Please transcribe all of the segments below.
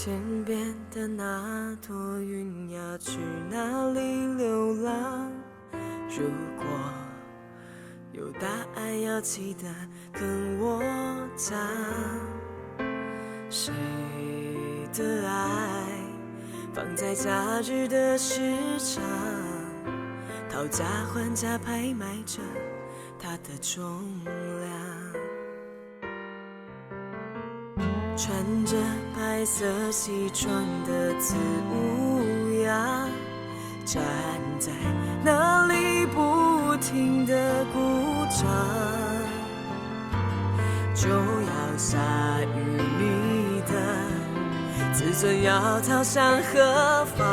天边的那朵云要去哪里流浪？如果有答案，要记得跟我讲。谁的爱放在假日的市场，讨价还价拍卖着它的重量。穿着白色西装的字乌鸦，站在那里不停地鼓掌，就要下雨，你的自尊要逃向何方？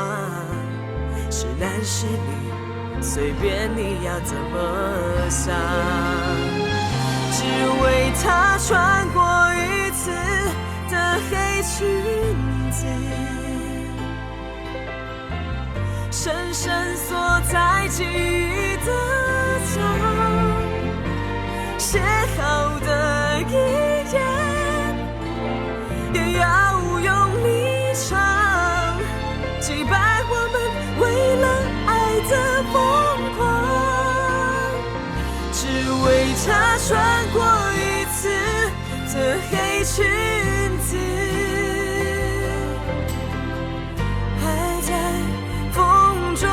是男是女，随便你要怎么想，只为他穿过一次的黑裙子，深深锁在记忆的墙，写好的遗言也要用力唱，击败我们为了爱的疯狂，只为他穿过一次的黑裙子，还在风中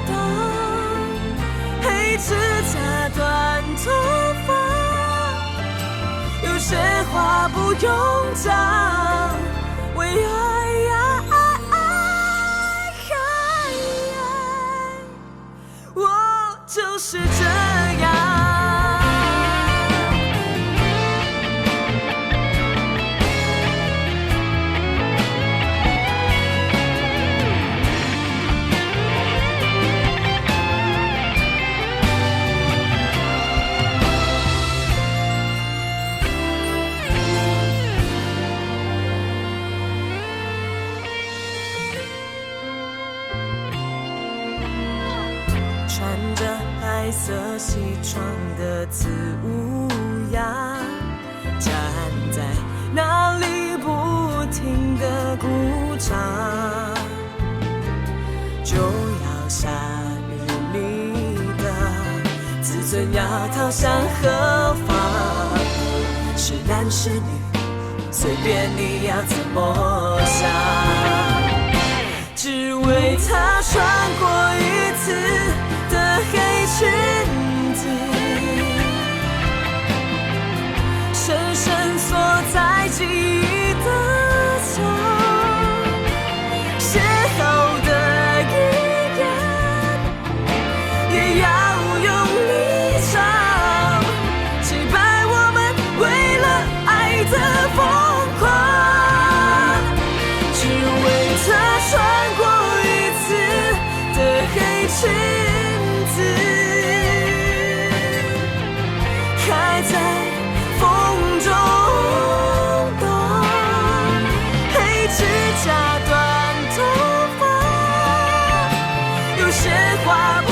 荡，黑指甲短头发，有些话不用讲，为爱我就是这样。穿着白色西装的紫乌鸦，站在那里不停地鼓掌，就要下雨，你的自尊要逃向何方？是男是女，随便你要怎么想，只为他穿过一次的黑裙子，深深锁在记忆的墙，写好的遗言也要用力唱，击败我们为了爱的疯狂，只为他穿过一次的黑裙子，还在风中荡，黑指甲短头发，有些话不